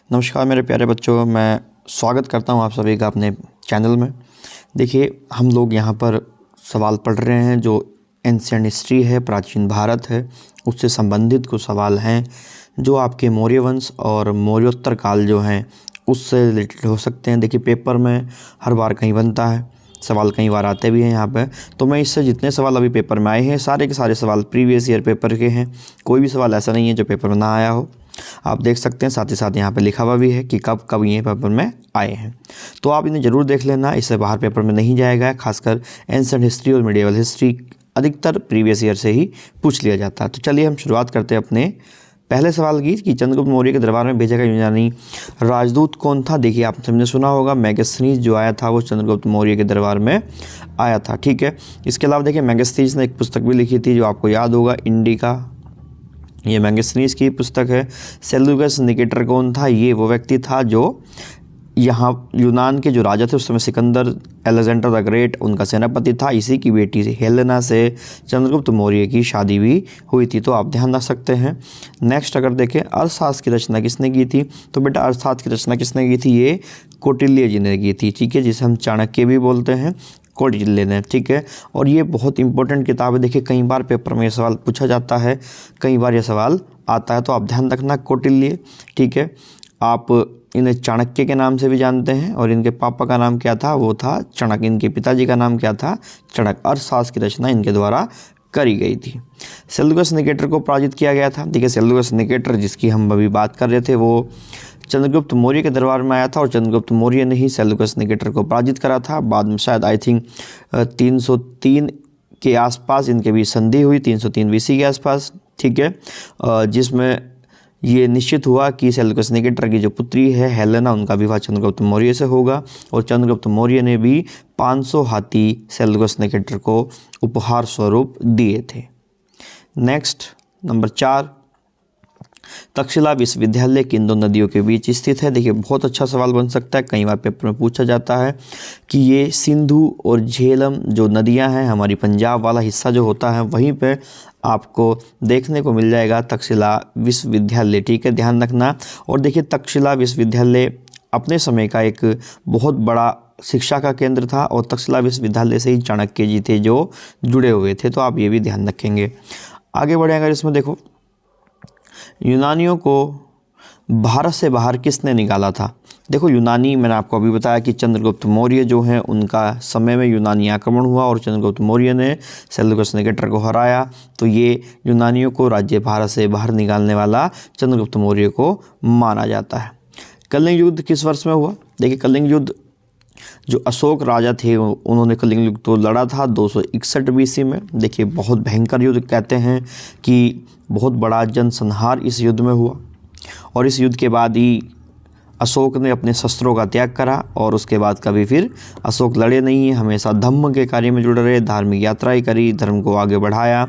नमस्कार मेरे प्यारे बच्चों, मैं स्वागत करता हूँ आप सभी का अपने चैनल में। देखिए, हम लोग यहाँ पर सवाल पढ़ रहे हैं जो एंशिएंट हिस्ट्री है, प्राचीन भारत है, उससे संबंधित कुछ सवाल हैं जो आपके मौर्य वंश और मौर्योत्तर काल जो हैं उससे रिलेटेड हो सकते हैं। देखिए, पेपर में हर बार कहीं बनता है, सवाल कई बार आते भी हैं यहाँ पे। तो मैं इससे जितने सवाल अभी पेपर में आए हैं सारे के सारे सवाल प्रीवियस ईयर पेपर के हैं। कोई भी सवाल ऐसा नहीं है जो पेपर में ना आया हो। आप देख सकते हैं, साथ ही साथ यहाँ पे लिखा हुआ भी है कि कब कब ये पेपर में आए हैं। तो आप इन्हें ज़रूर देख लेना, इससे बाहर पेपर में नहीं जाएगा। खासकर एंशिएंट हिस्ट्री और मिडिवल हिस्ट्री अधिकतर प्रीवियस ईयर से ही पूछ लिया जाता है। तो चलिए हम शुरुआत करते हैं अपने पहले सवाल की कि चंद्रगुप्त मौर्य के दरबार में भेजा गया यूनानी राजदूत कौन था। देखिए, आप सबने सुना होगा मेगास्थनीज जो आया था वो चंद्रगुप्त मौर्य के दरबार में आया था। ठीक है, इसके अलावा देखिए मेगास्थनीज ने एक पुस्तक भी लिखी थी जो आपको याद होगा, इंडिका। ये मेगास्थनीज की पुस्तक है। सेल्यूकस निकेटर कौन था? ये वो व्यक्ति था जो यहाँ यूनान के जो राजा थे उस समय सिकंदर अलेक्जेंडर द ग्रेट उनका सेनापति था। इसी की बेटी से हेलेना से चंद्रगुप्त मौर्य की शादी भी हुई थी। तो आप ध्यान रख सकते हैं। नेक्स्ट अगर देखें, अर्थशास्त्र की रचना किसने की थी, तो बेटा अर्थशास्त्र की रचना किसने की थी? ये कौटिल्य जी ने की थी। ठीक है, जिसे हम चाणक्य भी बोलते हैं, कौटिल्य ने। ठीक है, और ये बहुत इंपॉर्टेंट किताब है। देखिए, कई बार पेपर में ये सवाल पूछा जाता है, कई बार ये सवाल आता है, तो आप ध्यान रखना कौटिल्य। ठीक है, आप इन्हें चाणक्य के नाम से भी जानते हैं और इनके पापा का नाम क्या था? वो था चणक। इनके पिताजी का नाम क्या था? चणक। अर्थशास्त्र की रचना इनके द्वारा करी गई थी। सेल्यूकस निकेटर को पराजित किया गया था। देखिए, सेल्यूकस निकेटर जिसकी हम अभी बात कर रहे थे वो चंद्रगुप्त मौर्य के दरबार में आया था और चंद्रगुप्त मौर्य ने ही सेल्यूकस निकेटर को पराजित करा था। बाद में शायद आई थिंक 303 के आसपास इनके बीच संधि हुई, 303 BC के आसपास। ठीक है, जिसमें ये निश्चित हुआ कि सेल्यूकस निकेटर की जो पुत्री है हेलेना, उनका विवाह चंद्रगुप्त मौर्य से होगा और चंद्रगुप्त मौर्य ने भी 500 हाथी सेल्यूकस निकेटर को उपहार स्वरूप दिए थे। नेक्स्ट नंबर 4, तक्षशिला विश्वविद्यालय किन दो नदियों के बीच स्थित है? देखिए, बहुत अच्छा सवाल बन सकता है, कई बार पेपर में पूछा जाता है कि ये सिंधु और झेलम जो नदियां हैं, हमारी पंजाब वाला हिस्सा जो होता है वहीं पे आपको देखने को मिल जाएगा तक्षशिला विश्वविद्यालय। ठीक है, ध्यान रखना। और देखिए, तक्षशिला विश्वविद्यालय अपने समय का एक बहुत बड़ा शिक्षा का केंद्र था और तक्षशिला विश्वविद्यालय से ही चाणक्य जी थे जो जुड़े हुए थे। तो आप ये भी ध्यान रखेंगे। आगे बढ़े अगर इसमें देखो, यूनानियों को भारत से बाहर किसने निकाला था? देखो, यूनानी मैंने आपको अभी बताया कि चंद्रगुप्त मौर्य जो हैं उनका समय में यूनानी आक्रमण हुआ और चंद्रगुप्त मौर्य ने सेल्यूकस निकेटर को हराया। तो ये यूनानियों को राज्य भारत से बाहर निकालने वाला चंद्रगुप्त मौर्य को माना जाता है। कलिंग युद्ध किस वर्ष में हुआ? देखिए, कलिंग युद्ध जो अशोक राजा थे उन्होंने कलिंग युद्ध तो लड़ा था 261 BC में। देखिए, बहुत भयंकर युद्ध, कहते हैं कि बहुत बड़ा जनसंहार इस युद्ध में हुआ और इस युद्ध के बाद ही अशोक ने अपने शस्त्रों का त्याग करा और उसके बाद कभी फिर अशोक लड़े नहीं, हमेशा धम्म के कार्य में जुड़े रहे, धार्मिक यात्राएं करी, धर्म को आगे बढ़ाया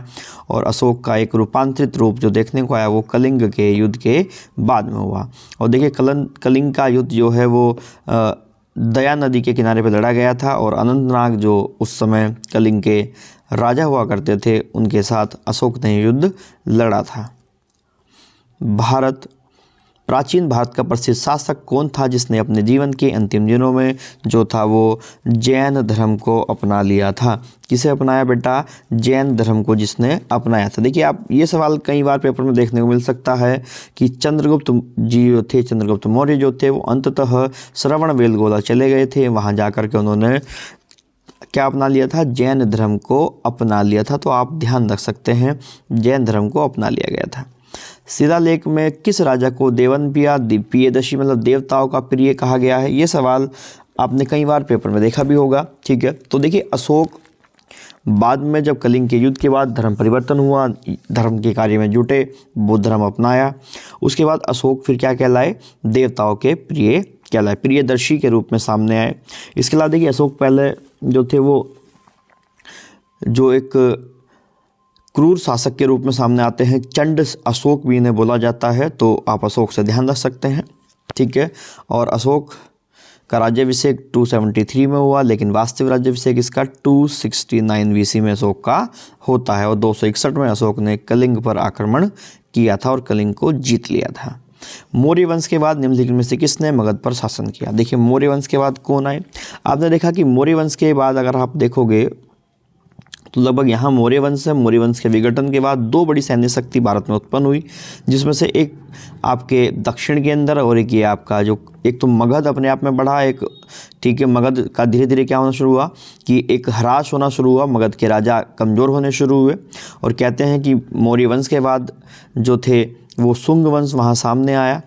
और अशोक का एक रूपांतरित रूप जो देखने को आया वो कलिंग के युद्ध के बाद में हुआ। और देखिए, कलिंग का युद्ध जो है वो दया नदी के किनारे पर लड़ा गया था और अनंतनाग जो उस समय कलिंग के राजा हुआ करते थे उनके साथ अशोक ने युद्ध लड़ा था। प्राचीन भारत का प्रसिद्ध शासक कौन था जिसने अपने जीवन के अंतिम दिनों में जो था वो जैन धर्म को अपना लिया था? किसे अपनाया बेटा? जैन धर्म को जिसने अपनाया था। देखिए, आप ये सवाल कई बार पेपर में देखने को मिल सकता है कि चंद्रगुप्त जी जो थे, चंद्रगुप्त मौर्य जो थे वो अंततः श्रवणबेलगोला चले गए थे। वहाँ जाकर के उन्होंने क्या अपना लिया था? जैन धर्म को अपना लिया था। तो आप ध्यान रख सकते हैं, जैन धर्म को अपना लिया गया था। शिलालेख में किस राजा को देवनपिया प्रियदर्शी मतलब देवताओं का प्रिय कहा गया है? ये सवाल आपने कई बार पेपर में देखा भी होगा। ठीक है, तो देखिए, अशोक बाद में जब कलिंग के युद्ध के बाद धर्म परिवर्तन हुआ, धर्म के कार्य में जुटे, बौद्ध धर्म अपनाया, उसके बाद अशोक फिर क्या कहलाए? देवताओं के प्रिय कहलाए, प्रियदर्शी के रूप में सामने आए। इसके अलावा देखिए, अशोक पहले जो थे वो जो एक क्रूर शासक के रूप में सामने आते हैं, चंड अशोक भी इन्हें बोला जाता है। तो आप अशोक से ध्यान रख सकते हैं। ठीक है, और अशोक का राज्याभिषेक 273 में हुआ, लेकिन वास्तविक राज्याभिषेक इसका 269 BC में अशोक का होता है और 261 में अशोक ने कलिंग पर आक्रमण किया था और कलिंग को जीत लिया था। मौर्य वंश के बाद निम्नलिखित में से किसने मगध पर शासन किया? देखिए मौर्य वंश के बाद कौन आए? आपने देखा कि मौर्य वंश के बाद अगर आप देखोगे तो लगभग यहाँ मौर्य वंश है। मौर्य वंश के विघटन के बाद दो बड़ी सैन्य शक्ति भारत में उत्पन्न हुई, जिसमें से एक आपके दक्षिण के अंदर और एक ये आपका जो एक तो मगध अपने आप में बढ़ा एक, ठीक है, मगध का धीरे धीरे क्या होना शुरू हुआ कि एक ह्रास होना शुरू हुआ, मगध के राजा कमज़ोर होने शुरू हुए। और कहते हैं कि मौर्य वंश के बाद जो थे वो शुंग वंश वहाँ सामने आया,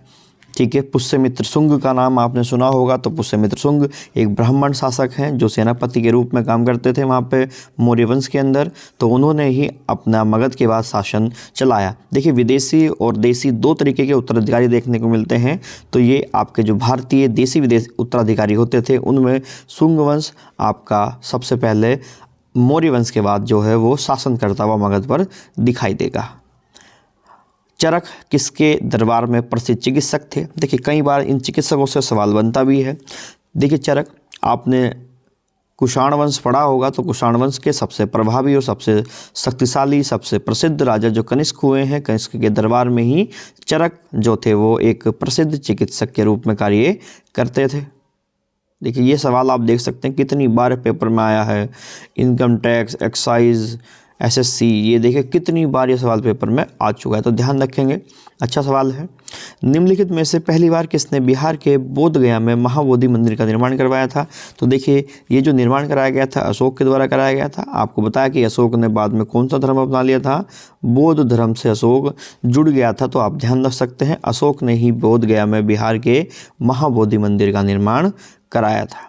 ठीक है। पुष्यमित्र शुंग का नाम आपने सुना होगा। तो पुष्यमित्र शुंग एक ब्राह्मण शासक हैं जो सेनापति के रूप में काम करते थे वहाँ पे मौर्य वंश के अंदर। तो उन्होंने ही अपना मगध के बाद शासन चलाया। देखिए विदेशी और देसी दो तरीके के उत्तराधिकारी देखने को मिलते हैं। तो ये आपके जो भारतीय देसी विदेशी उत्तराधिकारी होते थे उनमें शुंग वंश आपका सबसे पहले मौर्य वंश के बाद जो है वो शासन करता हुआ मगध पर दिखाई देगा। चरक किसके दरबार में प्रसिद्ध चिकित्सक थे? देखिए कई बार इन चिकित्सकों से सवाल बनता भी है। देखिए चरक, आपने कुषाण वंश पढ़ा होगा तो कुषाण वंश के सबसे प्रभावी और सबसे शक्तिशाली सबसे प्रसिद्ध राजा जो कनिष्क हुए हैं, कनिष्क के दरबार में ही चरक जो थे वो एक प्रसिद्ध चिकित्सक के रूप में कार्य करते थे। देखिए ये सवाल आप देख सकते हैं कितनी बार पेपर में आया है। इनकम टैक्स, एक्साइज, एसएससी, ये देखिए कितनी बार ये सवाल पेपर में आ चुका है, तो ध्यान रखेंगे। अच्छा सवाल है। निम्नलिखित में से पहली बार किसने बिहार के बोध गया में महाबोधि मंदिर का निर्माण करवाया था? तो देखिए ये जो निर्माण कराया गया था अशोक के द्वारा कराया गया था। आपको बताया कि अशोक ने बाद में कौन सा धर्म अपना लिया था? बौद्ध धर्म से अशोक जुड़ गया था। तो आप ध्यान रख सकते हैं अशोक ने ही बोध गया में बिहार के महाबोधि मंदिर का निर्माण कराया था।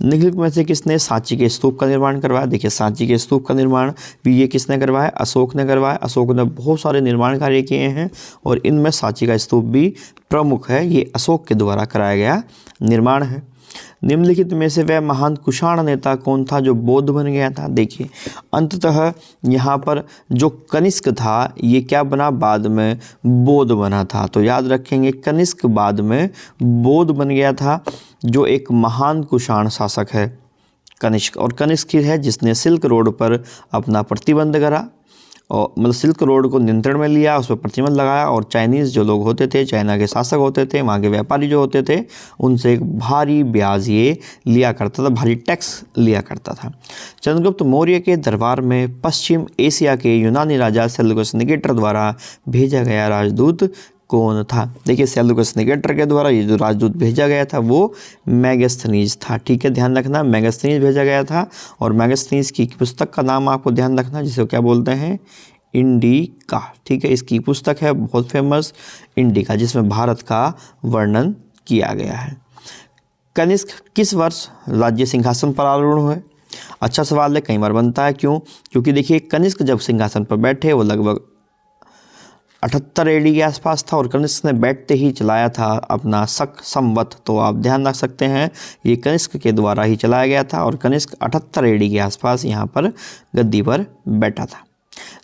निम्नलिखित में से किसने सांची के स्तूप का निर्माण करवाया? देखिए सांची के स्तूप का निर्माण भी ये किसने करवाया? अशोक ने करवाया। अशोक ने बहुत सारे निर्माण कार्य किए हैं और इनमें सांची का स्तूप भी प्रमुख है। ये अशोक के द्वारा कराया गया निर्माण है। निम्नलिखित में से वह महान कुषाण नेता कौन था जो बौद्ध बन गया था? देखिए अंततः यहाँ पर जो कनिष्क था ये क्या बना? बाद में बौद्ध बना था। तो याद रखेंगे कनिष्क बाद में बौद्ध बन गया था। जो एक महान कुषाण शासक है कनिष्क, और कनिष्क ही है जिसने सिल्क रोड पर अपना प्रतिबंध करा और मतलब सिल्क रोड को नियंत्रण में लिया, उस पर प्रतिबंध लगाया। और चाइनीज़ जो लोग होते थे, चाइना के शासक होते थे, वहाँ के व्यापारी जो होते थे, उनसे एक भारी ब्याज ये लिया करता था, भारी टैक्स लिया करता था। चंद्रगुप्त मौर्य के दरबार में पश्चिम एशिया के यूनानी राजा सेल्यूकस निकेटर द्वारा भेजा गया राजदूत कौन था? देखिए सेल्यूकस निकेटर के द्वारा ये जो राजदूत भेजा गया था वो मेगास्थनीज था। ठीक है, ध्यान रखना मेगास्थनीज भेजा गया था। और मेगास्थनीज की पुस्तक का नाम आपको ध्यान रखना, जिसे क्या बोलते हैं? इंडिका। ठीक है, इसकी पुस्तक है बहुत फेमस इंडिका, जिसमें भारत का वर्णन किया गया है। कनिष्क किस वर्ष राज्य सिंहासन पर आरूढ़ हुए? अच्छा सवाल है, कई बार बनता है। क्यों? क्योंकि देखिए कनिष्क जब सिंहासन पर बैठे वो लगभग 78 एडी के आसपास था और कनिष्क ने बैठते ही चलाया था अपना शक संवत। तो आप ध्यान रख सकते हैं ये कनिष्क के द्वारा ही चलाया गया था और कनिष्क 78 एडी के आसपास यहाँ पर गद्दी पर बैठा था।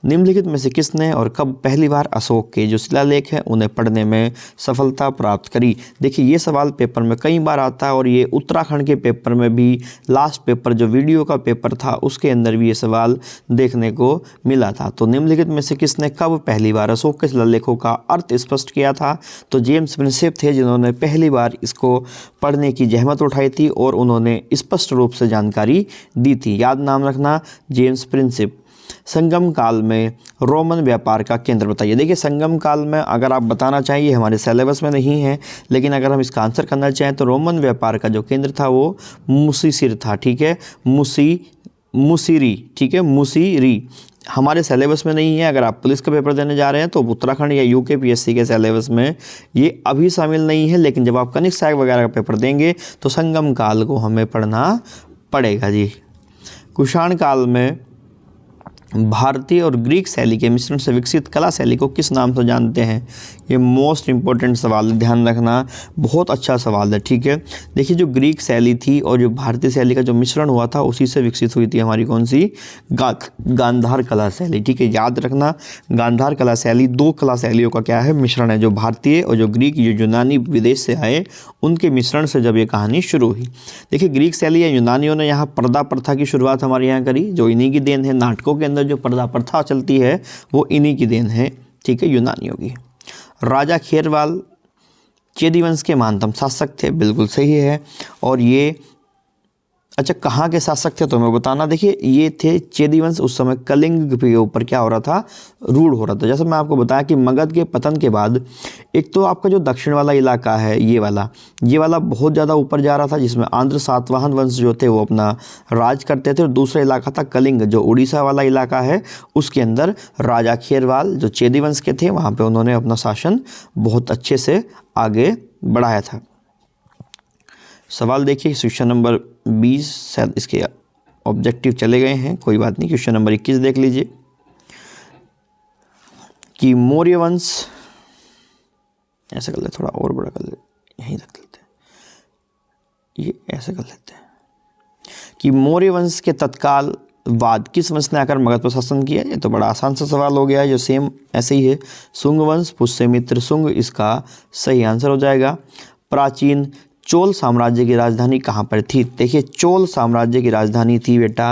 निम्नलिखित में से किसने और कब पहली बार अशोक के जो शिलालेख हैं उन्हें पढ़ने में सफलता प्राप्त करी? देखिए ये सवाल पेपर में कई बार आता है और ये उत्तराखंड के पेपर में भी लास्ट पेपर जो वीडियो का पेपर था उसके अंदर भी ये सवाल देखने को मिला था। तो निम्नलिखित में से किसने कब पहली बार अशोक के शिलालेखों का अर्थ स्पष्ट किया था? तो जेम्स प्रिंसेप थे जिन्होंने पहली बार इसको पढ़ने की जहमत उठाई थी और उन्होंने स्पष्ट रूप से जानकारी दी थी। याद नाम रखना, जेम्स प्रिंसेप। संगम काल में रोमन व्यापार का केंद्र बताइए। देखिए संगम काल में अगर आप बताना चाहिए हमारे सिलेबस में नहीं है, लेकिन अगर हम इसका आंसर करना चाहें तो रोमन व्यापार का जो केंद्र था वो मुसीसिर था। ठीक है, मुसीरी। ठीक है, मुसीरी हमारे सिलेबस में नहीं है। अगर आप पुलिस का पेपर देने जा रहे हैं तो उत्तराखंड या यूके पीएससी के सिलेबस में ये अभी शामिल नहीं है, लेकिन जब आप कनिष्क सहायक वगैरह का पेपर देंगे तो संगम काल को हमें पढ़ना पड़ेगा जी। कुषाण काल में भारतीय और ग्रीक शैली के मिश्रण से विकसित कला शैली को किस नाम से जानते हैं? ये मोस्ट इंपॉर्टेंट सवाल है, ध्यान रखना, बहुत अच्छा सवाल है। ठीक है, देखिए जो ग्रीक शैली थी और जो भारतीय शैली का जो मिश्रण हुआ था उसी से विकसित हुई थी हमारी कौन सी? गांधार कला शैली। ठीक है, याद रखना गांधार कला शैली दो कला शैलियों का क्या है? मिश्रण है। जो भारतीय और जो ग्रीक जो यूनानी विदेश से आए उनके मिश्रण से जब ये कहानी शुरू हुई। देखिए ग्रीक शैली या यूनानियों ने यहाँ पर्दा प्रथा की शुरुआत हमारे यहाँ करी, जो इन्हीं की देन है। नाटकों के अंदर जो पर्दा प्रथा चलती है वो इन्हीं की देन है। ठीक है, यूनानियों की। राजा खेरवाल चेदी वंश के महानतम शासक थे, बिल्कुल सही है। और ये अच्छा कहाँ के शासक थे तो मैं बताना, देखिए ये थे चेदी वंश। उस समय कलिंग के ऊपर क्या हो रहा था, रूढ़ हो रहा था। जैसे मैं आपको बताया कि मगध के पतन के बाद एक तो आपका जो दक्षिण वाला इलाका है ये वाला बहुत ज़्यादा ऊपर जा रहा था, जिसमें आंध्र सातवाहन वंश जो थे वो अपना राज करते थे। और दूसरा इलाका था कलिंग, जो उड़ीसा वाला इलाका है, उसके अंदर राजा खेरवाल जो चेदी वंश के थे, वहाँ पर उन्होंने अपना शासन बहुत अच्छे से आगे बढ़ाया था। सवाल देखिए क्वेश्चन नंबर 20, शायद इसके ऑब्जेक्टिव चले गए हैं, कोई बात नहीं। क्वेश्चन नंबर 21 देख लीजिए कि मौर्य वंश, ऐसा कर ले, थोड़ा और बड़ा कर ले, यहीं रख लेते हैं, ये ऐसे कर लेते हैं कि मौर्य वंश के तत्काल बाद किस वंश ने आकर मगध पर शासन किया। ये तो बड़ा आसान सा सवाल हो गया है, जो सेम ऐसे ही है, शुंग वंश, पुष्यमित्र शुंग इसका सही आंसर हो जाएगा। प्राचीन चोल साम्राज्य की राजधानी कहाँ पर थी। देखिए चोल साम्राज्य की राजधानी थी बेटा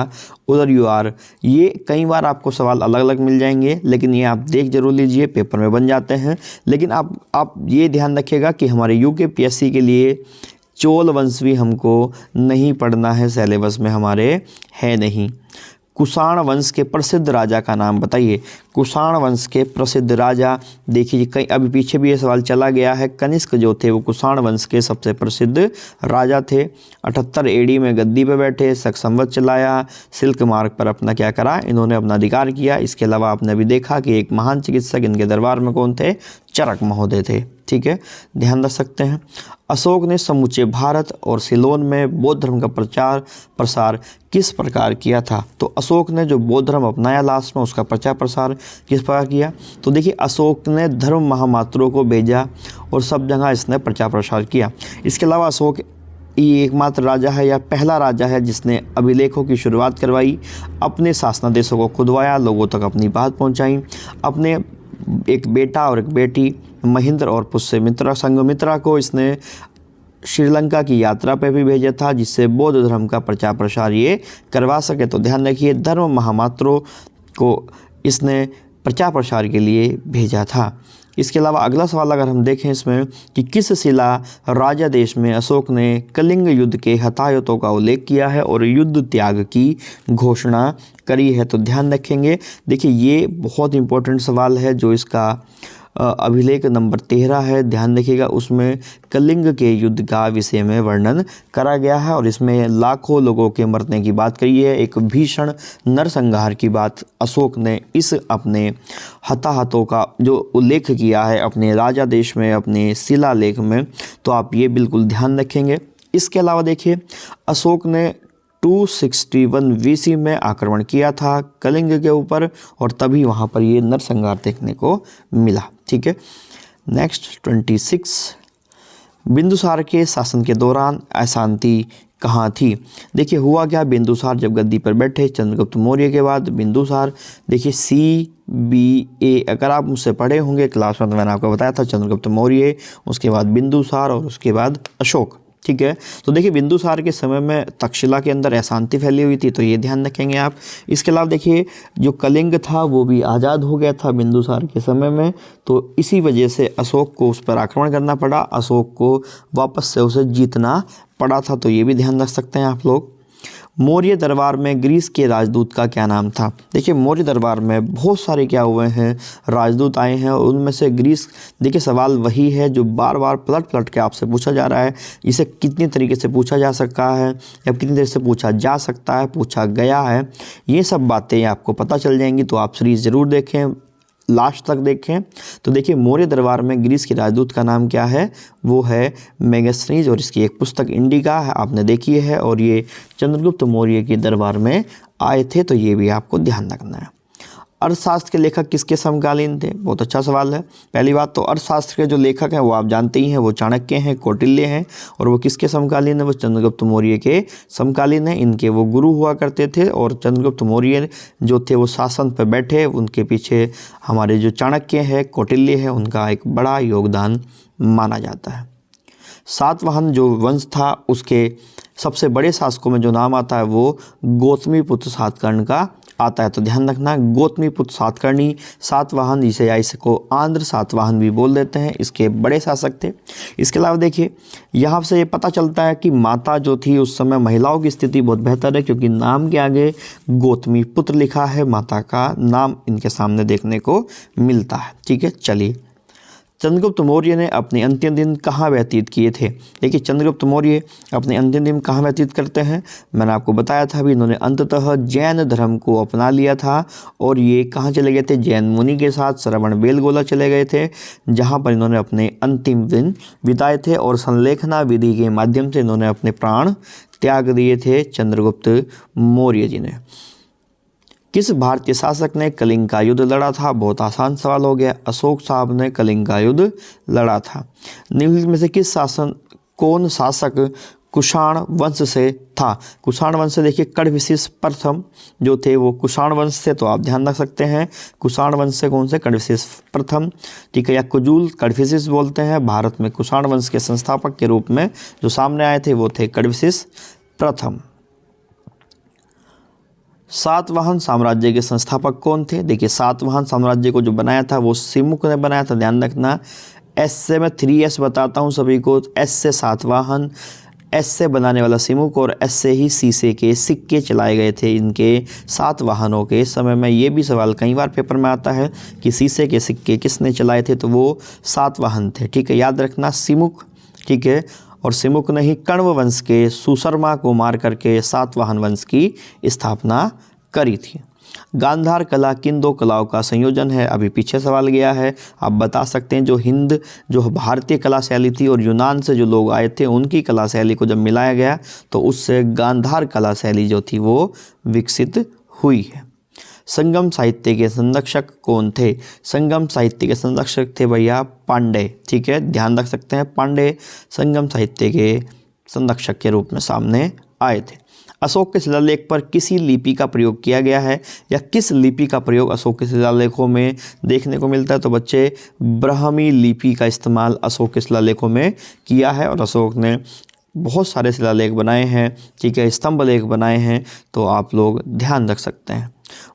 उदययूर। ये कई बार आपको सवाल अलग अलग मिल जाएंगे, लेकिन ये आप देख जरूर लीजिए, पेपर में बन जाते हैं। लेकिन आप ये ध्यान रखिएगा कि हमारे यूकेपीएससी के लिए चोल वंश भी हमको नहीं पढ़ना है, सिलेबस में हमारे है नहीं। कुषाण वंश के प्रसिद्ध राजा का नाम बताइए। कुषाण वंश के प्रसिद्ध राजा, देखिए कहीं अभी पीछे भी ये सवाल चला गया है, कनिष्क जो थे वो कुषाण वंश के सबसे प्रसिद्ध राजा थे। 78 एडी में गद्दी पे बैठे, शक संवत चलाया, सिल्क मार्ग पर अपना क्या करा, इन्होंने अपना अधिकार किया। इसके अलावा आपने भी देखा कि एक महान चिकित्सक इनके दरबार में कौन थे, चरक महोदय थे। ठीक है, ध्यान रख सकते हैं। अशोक ने समूचे भारत और सिलोन में बौद्ध धर्म का प्रचार प्रसार किस प्रकार किया था। तो अशोक ने जो बौद्ध धर्म अपनाया लास्ट में, उसका प्रचार प्रसार किस प्रकार किया। तो देखिए अशोक ने धर्म महामात्रों को भेजा और सब जगह इसने प्रचार प्रसार किया। इसके अलावा अशोक ये एकमात्र राजा है या पहला राजा है जिसने अभिलेखों की शुरुआत करवाई, अपने शासनादेशों को खुदवाया, लोगों तक अपनी बात पहुँचाई। अपने एक बेटा और एक बेटी महेंद्र और पुष्यमित्रा संघमित्रा को इसने श्रीलंका की यात्रा पर भी भेजा था, जिससे बौद्ध धर्म का प्रचार प्रसार ये करवा सके। तो ध्यान रखिए धर्म महामात्रों को इसने प्रचार प्रसार के लिए भेजा था। इसके अलावा अगला सवाल अगर हम देखें इसमें कि किस शिला राजा देश में अशोक ने कलिंग युद्ध के हताहतों का उल्लेख किया है और युद्ध त्याग की घोषणा करी है। तो ध्यान रखेंगे, देखिए ये बहुत इंपॉर्टेंट सवाल है जो इसका अभिलेख नंबर 13 है, ध्यान रखिएगा। उसमें कलिंग के युद्ध का विषय में वर्णन करा गया है और इसमें लाखों लोगों के मरने की बात करी है। एक भीषण नरसंहार की बात अशोक ने इस अपने हताहतों का जो उल्लेख किया है अपने राजा देश में, अपने शिलालेख में। तो आप ये बिल्कुल ध्यान रखेंगे। इसके अलावा देखिए अशोक ने 261 BC में आक्रमण किया था कलिंग के ऊपर और तभी वहाँ पर ये नरसंहार देखने को मिला। ठीक है, नेक्स्ट 26, बिंदुसार के शासन के दौरान अशांति कहाँ थी। देखिए हुआ क्या, बिंदुसार जब गद्दी पर बैठे चंद्रगुप्त मौर्य के बाद बिंदुसार, देखिए CBA अगर आप मुझसे पढ़े होंगे क्लास में तो मैंने आपको बताया था, चंद्रगुप्त मौर्य, उसके बाद बिंदुसार और उसके बाद अशोक। ठीक है, तो देखिए बिंदुसार के समय में तक्षशिला के अंदर अशांति फैली हुई थी, तो ये ध्यान रखेंगे आप। इसके अलावा देखिए जो कलिंग था वो भी आज़ाद हो गया था बिंदुसार के समय में, तो इसी वजह से अशोक को उस पर आक्रमण करना पड़ा, अशोक को वापस से उसे जीतना पड़ा था। तो ये भी ध्यान रख सकते हैं आप लोग। मौर्य दरबार में ग्रीस के राजदूत का क्या नाम था। देखिए मौर्य दरबार में बहुत सारे क्या हुए हैं राजदूत आए हैं, उनमें से ग्रीस, देखिए सवाल वही है जो बार बार पलट पलट के आपसे पूछा जा रहा है। इसे कितनी तरीके से पूछा जा सकता है या कितनी तरीके से पूछा जा सकता है, पूछा गया है, ये सब बातें आपको पता चल जाएंगी। तो आप सीरीज़ ज़रूर देखें, लास्ट तक देखें। तो देखिए मौर्य दरबार में ग्रीस के राजदूत का नाम क्या है, वो है मेगास्थनीज और इसकी एक पुस्तक इंडिका है, आपने देखी है, और ये चंद्रगुप्त मौर्य के दरबार में आए थे। तो ये भी आपको ध्यान रखना है। अर्थशास्त्र के लेखक किसके समकालीन थे, बहुत अच्छा सवाल है। पहली बात तो अर्थशास्त्र के जो लेखक हैं वो आप जानते ही हैं, वो चाणक्य हैं, कौटिल्य हैं, और वो किसके समकालीन है, वो चंद्रगुप्त मौर्य के समकालीन हैं। इनके वो गुरु हुआ करते थे और चंद्रगुप्त मौर्य जो थे वो शासन पर बैठे, उनके पीछे हमारे जो चाणक्य है, कौटिल्य है, उनका एक बड़ा योगदान माना जाता है। सातवाहन जो वंश था उसके सबसे बड़े शासकों में जो नाम आता है वो गौतमी पुत्र सातकर्णी का आता है। तो ध्यान रखना, गौतमीपुत्र सातकर्णी सातवाहन, जिसे या इसको आंध्र सातवाहन भी बोल देते हैं, इसके बड़े शासक थे। इसके अलावा देखिए यहाँ से ये पता चलता है कि माता जो थी उस समय महिलाओं की स्थिति बहुत बेहतर है, क्योंकि नाम के आगे गौतमीपुत्र लिखा है, माता का नाम इनके सामने देखने को मिलता है। ठीक है, चलिए चंद्रगुप्त मौर्य ने अपने अंतिम दिन कहाँ व्यतीत किए थे। देखिए चंद्रगुप्त मौर्य अपने अंतिम दिन कहाँ व्यतीत करते हैं, मैंने आपको बताया था अभी, इन्होंने अंततः जैन धर्म को अपना लिया था और ये कहाँ चले गए थे, जैन मुनि के साथ श्रवण बेलगोला चले गए थे, जहाँ पर इन्होंने अपने अंतिम दिन बिताए थे और संलेखना विधि के माध्यम से इन्होंने अपने प्राण त्याग दिए थे चंद्रगुप्त मौर्य जी ने। किस भारतीय शासक ने कलिंग का युद्ध लड़ा था, बहुत आसान सवाल हो गया, अशोक साहब ने कलिंग का युद्ध लड़ा था। निम्नलिखित में से कौन शासक कुषाण वंश से था। कुषाण वंश से देखिए कड़विशिष प्रथम जो थे वो कुषाण वंश से, तो आप ध्यान रख सकते हैं कुषाण वंश से कौन से, कड़विशिष प्रथम। ठीक है, या कुजूल कड़विशिष बोलते हैं। भारत में कुषाण वंश के संस्थापक के रूप में जो सामने आए थे वो थे कड़विशिष प्रथम। सातवाहन साम्राज्य के संस्थापक कौन थे। देखिए सातवाहन साम्राज्य को जो बनाया था वो सिमुक ने बनाया था, ध्यान रखना। एस से मैं 3S बताता हूँ सभी को, एस से सातवाहन, एस से बनाने वाला सिमुक और एस से ही शीशे के सिक्के चलाए गए थे इनके सातवाहनों के समय में। ये भी सवाल कई बार पेपर में आता है कि शीशे के सिक्के किसने चलाए थे, तो वो सातवाहन थे। ठीक है, याद रखना सिमुक। ठीक है, और सिमुक ने ही कण्व वंश के सुशर्मा को मार करके सातवाहन वंश की स्थापना करी थी। गांधार कला किन दो कलाओं का संयोजन है, अभी पीछे सवाल गया है, आप बता सकते हैं। जो भारतीय कला शैली थी और यूनान से जो लोग आए थे उनकी कला शैली को जब मिलाया गया तो उससे गांधार कला शैली जो थी वो विकसित हुई है। संगम साहित्य के संरक्षक कौन थे। संगम साहित्य के संरक्षक थे भैया पांडे। ठीक है, ध्यान रख सकते हैं, पांडे संगम साहित्य के संरक्षक के रूप में सामने आए थे। अशोक के शिलालेख पर किसी लिपि का प्रयोग किया गया है, या किस लिपि का प्रयोग अशोक के शिलालेखों में देखने को मिलता है, तो बच्चे ब्राह्मी लिपि का इस्तेमाल अशोक के शिलालेखों में किया है। और अशोक ने बहुत सारे शिलालेख बनाए हैं, ठीक है, स्तंभ लेख बनाए हैं, तो आप लोग ध्यान रख सकते हैं।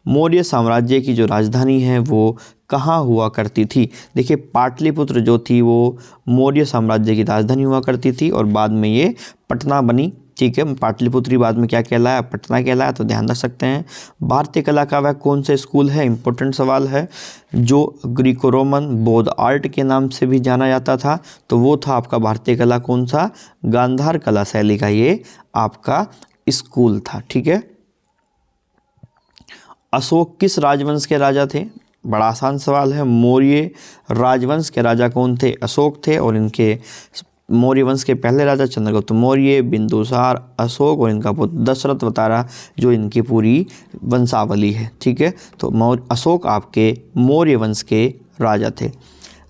मौर्य साम्राज्य की जो राजधानी है वो कहाँ हुआ करती थी। देखिए पाटलिपुत्र जो थी वो मौर्य साम्राज्य की राजधानी हुआ करती थी और बाद में ये पटना बनी। ठीक है, पाटलिपुत्री बाद में क्या कहलाया, पटना कहलाया, तो ध्यान रख सकते हैं। भारतीय कला का वह कौन सा स्कूल है, इंपॉर्टेंट सवाल है, जो ग्रीको रोमन बौद्ध आर्ट के नाम से भी जाना जाता था, तो वो था आपका भारतीय कला कौन सा, गांधार कला शैली का ये आपका स्कूल था। ठीक है, अशोक किस राजवंश के राजा थे, बड़ा आसान सवाल है। मौर्य राजवंश के राजा कौन थे, अशोक थे, और इनके मौर्य वंश के पहले राजा चंद्रगुप्त मौर्य, बिंदुसार, अशोक और इनका पुत्र दशरथ वतारा जो इनकी पूरी वंशावली है। ठीक है, तो अशोक आपके मौर्य वंश के राजा थे।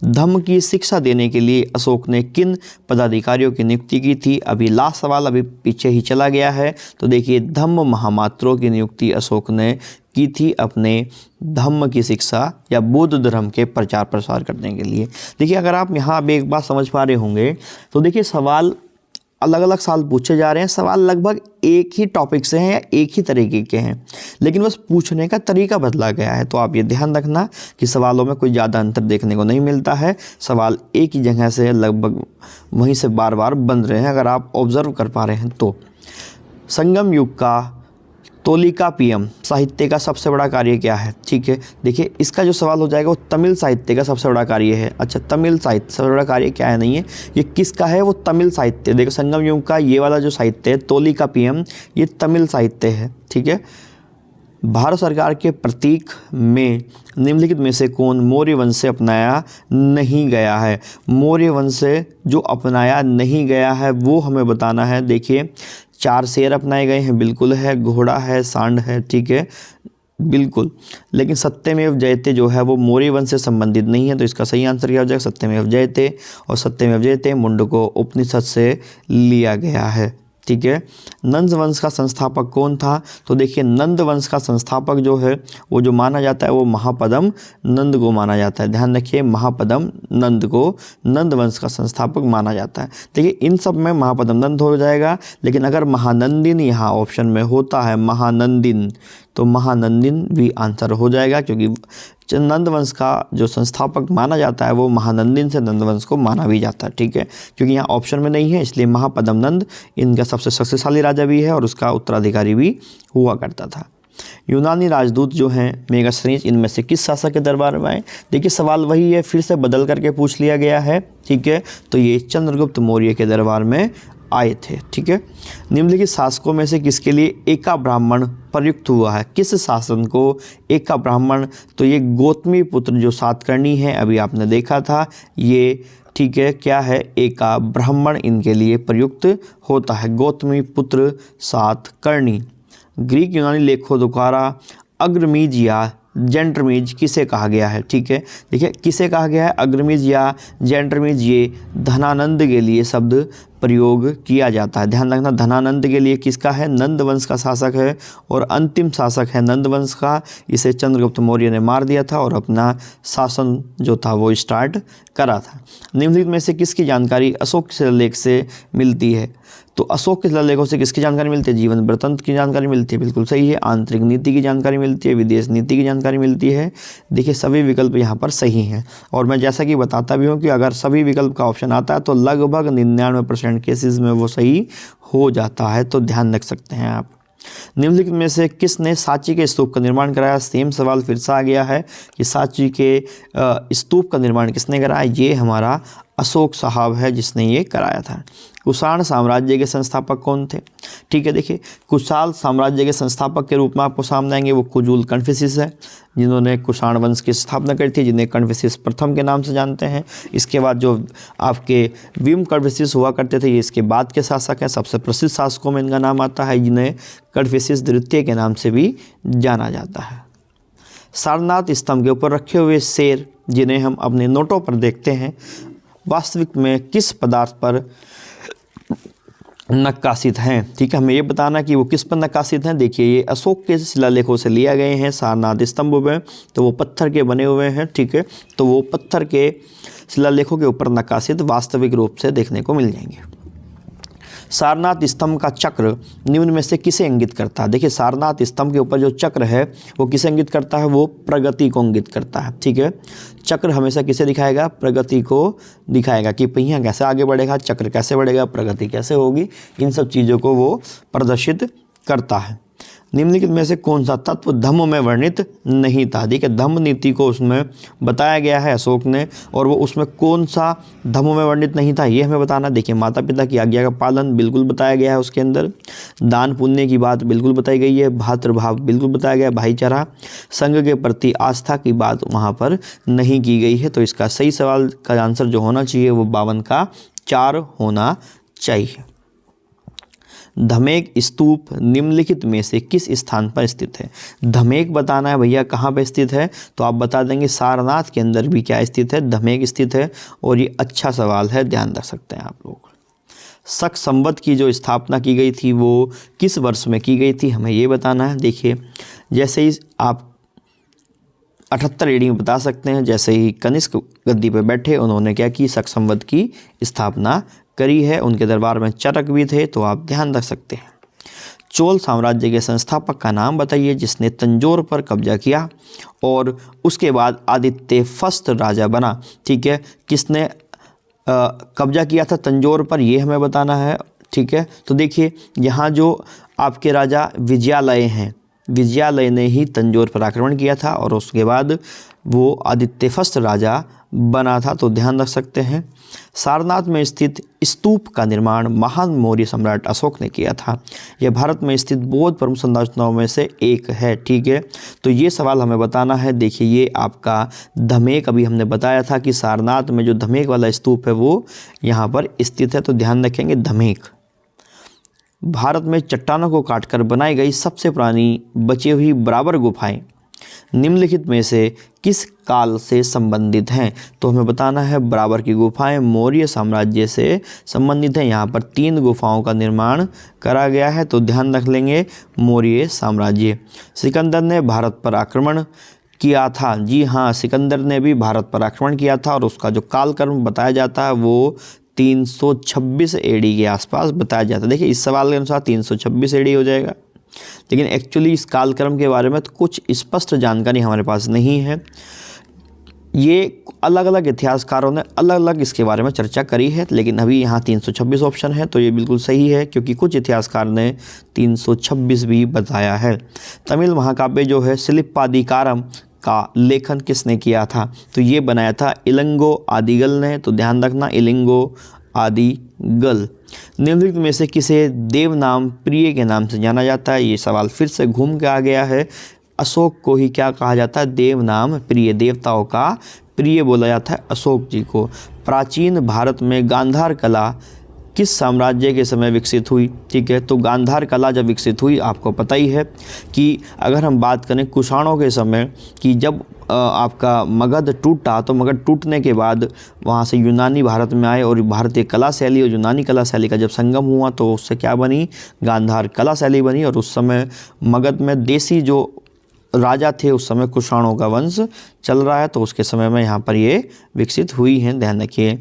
धम्म की शिक्षा देने के लिए अशोक ने किन पदाधिकारियों की नियुक्ति की थी। अभी लास्ट सवाल अभी पीछे ही चला गया है, तो देखिए धम्म महामात्रों की नियुक्ति अशोक ने की थी अपने धम्म की शिक्षा या बौद्ध धर्म के प्रचार प्रसार करने के लिए। देखिए अगर आप यहाँ अब एक बात समझ पा रहे होंगे तो देखिए सवाल अलग अलग साल पूछे जा रहे हैं, सवाल लगभग एक ही टॉपिक से हैं या एक ही तरीके के हैं, लेकिन बस पूछने का तरीका बदला गया है। तो आप ये ध्यान रखना कि सवालों में कोई ज़्यादा अंतर देखने को नहीं मिलता है, सवाल एक ही जगह से लगभग वहीं से बार बार बन रहे हैं, अगर आप ऑब्जर्व कर पा रहे हैं तो। संगम युग का तोलिकापियम साहित्य का सबसे बड़ा कार्य क्या है। ठीक है, देखिए इसका जो सवाल हो जाएगा वो तमिल साहित्य का सबसे बड़ा कार्य है। अच्छा, तमिल साहित्य सबसे बड़ा कार्य क्या है, नहीं है, ये किसका है, वो तमिल साहित्य। देखो संगम युग का ये वाला जो साहित्य है तोलिकापियम, ये तमिल साहित्य है। ठीक है, भारत सरकार के प्रतीक में निम्नलिखित में से कौन मौर्य वंश से अपनाया नहीं गया है। मौर्य वंश से जो अपनाया नहीं गया है वो हमें बताना है। देखिए 4 शेर अपनाए गए हैं, बिल्कुल है, घोड़ा है, सांड है, ठीक है, बिल्कुल, लेकिन सत्यमेव जयते जो है वो मौर्य वंश से संबंधित नहीं है, तो इसका सही आंसर क्या हो जाएगा, सत्यमेव जयते। और सत्यमेव जयते मुंडको उपनिषद से लिया गया है। ठीक है, नंद वंश का संस्थापक कौन था, तो देखिए नंद वंश का संस्थापक जो है वो जो माना जाता है वो महापद्म नंद को माना जाता है। ध्यान रखिए, महापद्म नंद को नंद वंश का संस्थापक माना जाता है। देखिए इन सब में महापद्म नंद हो जाएगा, लेकिन अगर महानंदिन यहाँ ऑप्शन में होता है महानंदिन, तो महानंदिन भी आंसर हो जाएगा, क्योंकि नंद वंश का जो संस्थापक माना जाता है वो महानंदिन से नंद वंश को माना भी जाता है। ठीक है, क्योंकि यहाँ ऑप्शन में नहीं है इसलिए महापद्म नंद इनका सबसे शक्तिशाली राजा भी है और उसका उत्तराधिकारी भी हुआ करता था। यूनानी राजदूत जो हैं मेगास्थनीज, इनमें से किस शासक के दरबार में आए? देखिए सवाल वही है, फिर से बदल करके पूछ लिया गया है। ठीक है, तो ये चंद्रगुप्त मौर्य के दरबार में आए थे। ठीक है, निम्नलिखित शासकों में से किसके लिए एका ब्राह्मण प्रयुक्त हुआ है? किस शासन को एका ब्राह्मण? तो ये गौतमी पुत्र जो सातकर्णी है, अभी आपने देखा था ये। ठीक है, क्या है? एका ब्राह्मण इनके लिए प्रयुक्त होता है, गौतमी पुत्र सातकर्णी। ग्रीक यूनानी लेखों द्वारा अग्रमीज या जेंट्रमीज किसे कहा गया है? ठीक है, देखिए किसे कहा गया है? अग्रमीज या जेंट्रमीज, ये धनानंद के लिए शब्द प्रयोग किया जाता है। ध्यान रखना, धनानंद के लिए किसका है? नंद वंश का शासक है और अंतिम शासक है नंद वंश का। इसे चंद्रगुप्त मौर्य ने मार दिया था और अपना शासन जो था वो स्टार्ट करा था। निम्नलिखित में से किसकी जानकारी अशोक शिलालेख से मिलती है? तो अशोक के शिलालेखों से किसकी जानकारी मिलती है? जीवन वृत्तांत की जानकारी मिलती है, बिल्कुल सही है। आंतरिक नीति की जानकारी मिलती है, विदेश नीति की जानकारी मिलती है। देखिए सभी विकल्प यहाँ पर सही हैं और मैं जैसा कि बताता भी हूँ कि अगर सभी विकल्प का ऑप्शन आता है तो लगभग 99% केसेस में वो सही हो जाता है, तो ध्यान रख सकते हैं आप। निम्नलिखित में से किसने सांची के स्तूप का निर्माण कराया? सेम सवाल फिर से आ गया है कि सांची के स्तूप का निर्माण किसने कराया? ये हमारा अशोक साहब है जिसने ये कराया था। कुषाण साम्राज्य के संस्थापक कौन थे? ठीक है, देखिए कुषाण साम्राज्य के संस्थापक के रूप में आपको सामने आएंगे वो कुजुल कन्फ्यूशियस है, जिन्होंने कुषाण वंश की स्थापना करी थी, जिन्हें कन्फ्यूशियस प्रथम के नाम से जानते हैं। इसके बाद जो आपके विम कन्फ्यूशियस हुआ करते थे, ये इसके बाद के शासक हैं। सबसे प्रसिद्ध शासकों में इनका नाम आता है, जिन्हें कन्फ्यूशियस द्वितीय के नाम से भी जाना जाता है। सारनाथ स्तंभ के ऊपर रखे हुए शेर, जिन्हें हम अपने नोटों पर देखते हैं, वास्तविक में किस पदार्थ पर नक्काशित हैं? ठीक है, हमें ये बताना कि वो किस पर नक्काशित हैं। देखिए ये अशोक के शिलालेखों से लिया गए हैं सारनाथ स्तंभ में, तो वो पत्थर के बने हुए हैं। ठीक है, तो वो पत्थर के शिलालेखों के ऊपर नक्काशित वास्तविक रूप से देखने को मिल जाएंगे। सारनाथ स्तंभ का चक्र निम्न में से किसे इंगित करता है? देखिए सारनाथ स्तंभ के ऊपर जो चक्र है वो किसे इंगित करता है? वो प्रगति को इंगित करता है। ठीक है, चक्र हमेशा किसे दिखाएगा? प्रगति को दिखाएगा कि पहिया कैसे आगे बढ़ेगा, चक्र कैसे बढ़ेगा, प्रगति कैसे होगी, इन सब चीज़ों को वो प्रदर्शित करता है। निम्नलिखित में से कौन सा तत्व धम्म में वर्णित नहीं था? देखिए धम्म नीति को उसमें बताया गया है अशोक ने, और वो उसमें कौन सा धम्म में वर्णित नहीं था ये हमें बताना। देखिए माता पिता की आज्ञा का पालन बिल्कुल बताया गया है उसके अंदर, दान पुण्य की बात बिल्कुल बताई गई है, भातृभाव बिल्कुल बताया गया है, भाईचारा, संघ के प्रति आस्था की बात वहाँ पर नहीं की गई है। तो इसका सही सवाल का आंसर जो होना चाहिए वो 52 का 4 होना चाहिए। धमेक स्तूप निम्नलिखित में से किस स्थान पर स्थित है? धमेक बताना है भैया कहाँ पर स्थित है, तो आप बता देंगे सारनाथ के अंदर भी क्या स्थित है? धमेक स्थित है। और ये अच्छा सवाल है, ध्यान रख सकते हैं आप लोग। शक संवत की जो स्थापना की गई थी वो किस वर्ष में की गई थी, हमें ये बताना है। देखिए जैसे ही आप 78 एडी में बता सकते हैं, जैसे ही कनिष्क गद्दी पर बैठे उन्होंने क्या की? शक संवत की स्थापना करी है। उनके दरबार में चरक भी थे, तो आप ध्यान रख सकते हैं। चोल साम्राज्य के संस्थापक का नाम बताइए जिसने तंजौर पर कब्जा किया और उसके बाद आदित्य फर्स्ट राजा बना। ठीक है, किसने कब्जा किया था तंजौर पर, ये हमें बताना है। ठीक है, तो देखिए यहाँ जो आपके राजा विजयालय हैं, विजयालय ने ही तंजौर पर आक्रमण किया था और उसके बाद वो आदित्य फर्स्ट राजा बना था, तो ध्यान रख सकते हैं। सारनाथ में स्थित स्तूप का निर्माण महान मौर्य सम्राट अशोक ने किया था। यह भारत में स्थित बौद्ध प्रमुख संरचनाओं में से एक है। ठीक है, तो ये सवाल हमें बताना है। देखिए ये आपका धमेक, अभी हमने बताया था कि सारनाथ में जो धमेक वाला स्तूप है वो यहाँ पर स्थित है, तो ध्यान रखेंगे धमेक। भारत में चट्टानों को काटकर बनाई गई सबसे पुरानी बची हुई बराबर गुफाएं निम्नलिखित में से किस काल से संबंधित हैं? तो हमें बताना है बराबर की गुफाएं मौर्य साम्राज्य से संबंधित हैं। यहाँ पर 3 गुफाओं का निर्माण करा गया है, तो ध्यान रख लेंगे मौर्य साम्राज्य। सिकंदर ने भारत पर आक्रमण किया था। जी हाँ, सिकंदर ने भी भारत पर आक्रमण किया था और उसका जो कालक्रम बताया जाता है वो 326 एडी के आसपास बताया जाता है। देखिए इस सवाल के अनुसार 326 एडी हो जाएगा। लेकिन एक्चुअली इस कालक्रम के बारे में तो कुछ स्पष्ट जानकारी हमारे पास नहीं है। ये अलग अलग इतिहासकारों ने अलग अलग इसके बारे में चर्चा करी है, लेकिन अभी यहाँ 326 ऑप्शन है तो ये बिल्कुल सही है, क्योंकि कुछ इतिहासकार ने 326 भी बताया है। तमिल महाकाव्य जो है शिल्पादिकारम का लेखन किसने किया था? तो ये बनाया था इलंगो आदिगल ने। तो ध्यान रखना, इलंगो आदिगल। निम्नलिखित में से किसे देवनाम प्रिय के नाम से जाना जाता है? ये सवाल फिर से घूम के आ गया है। अशोक को ही क्या कहा जाता है? देवनाम प्रिय, देवताओं का प्रिय बोला जाता है अशोक जी को। प्राचीन भारत में गांधार कला किस साम्राज्य के समय विकसित हुई? ठीक है, तो गांधार कला जब विकसित हुई, आपको पता ही है कि अगर हम बात करें कुषाणों के समय कि जब आपका मगध टूटा, तो मगध टूटने के बाद वहाँ से यूनानी भारत में आए और भारतीय कला शैली और यूनानी कला शैली का जब संगम हुआ तो उससे क्या बनी? गांधार कला शैली बनी। और उस समय मगध में देसी जो राजा थे, उस समय कुषाणों का वंश चल रहा है, तो उसके समय में यहाँ पर ये विकसित हुई हैं। ध्यान रखिए।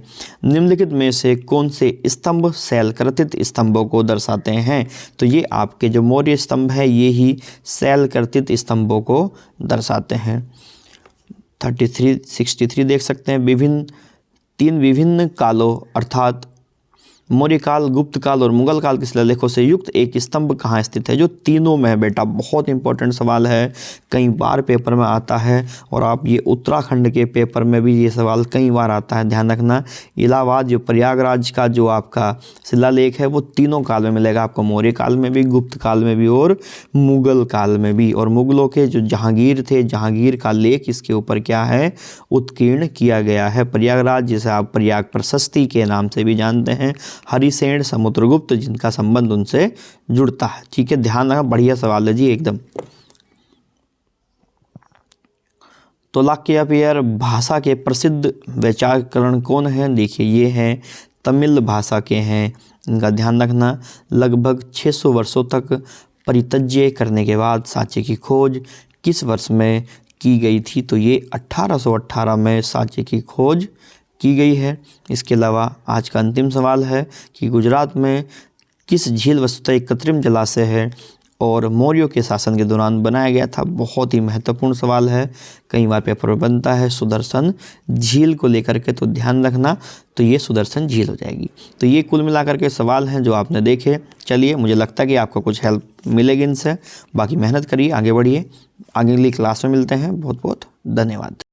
निम्नलिखित में से कौन से स्तंभ शैलकृतित स्तंभों को दर्शाते हैं? तो ये आपके जो मौर्य स्तंभ है ये ही शैलकृतित स्तंभों को दर्शाते हैं। 63 देख सकते हैं। तीन विभिन्न कालों अर्थात मौर्य काल, गुप्त काल और मुगल काल के शिलालेखों से युक्त एक स्तंभ कहाँ स्थित है? जो तीनों में है बेटा, बहुत इंपॉर्टेंट सवाल है, कई बार पेपर में आता है। और आप ये उत्तराखंड के पेपर में भी ये सवाल कई बार आता है, ध्यान रखना। इलाहाबाद जो प्रयागराज का जो आपका शिलालेख है वो तीनों काल में मिलेगा आपको, मौर्य काल में भी, गुप्त काल में भी और मुगल काल में भी। और मुगलों के जो जहांगीर थे, जहांगीर का लेख इसके ऊपर क्या है? उत्कीर्ण किया गया है। प्रयागराज जिसे आप प्रयाग प्रशस्ति के नाम से भी जानते हैं। हरिसेन, समुद्रगुप्त जिनका संबंध उनसे जुड़ता है। ठीक है, ध्यान रखना, बढ़िया सवाल है जी एकदम। तोलाक्केपियर भाषा के प्रसिद्ध वैयाकरण कौन है? देखिए ये हैं तमिल भाषा के हैं। इनका ध्यान रखना। लगभग 600 वर्षों तक परितज्य करने के बाद सांचे की खोज किस वर्ष में की गई थी? तो ये 1818 में सांचे की खोज की गई है। इसके अलावा आज का अंतिम सवाल है कि गुजरात में किस झील वस्तुतः एक कृत्रिम जलाशय है और मौर्यों के शासन के दौरान बनाया गया था? बहुत ही महत्वपूर्ण सवाल है, कई बार पेपर में बनता है। सुदर्शन झील को लेकर के, तो ध्यान रखना, तो ये सुदर्शन झील हो जाएगी। तो ये कुल मिलाकर के सवाल हैं जो आपने देखे। चलिए, मुझे लगता है कि आपको कुछ हेल्प मिलेगी इनसे। बाकी मेहनत करिए, आगे बढ़िए। अगली क्लास में मिलते हैं। बहुत बहुत धन्यवाद।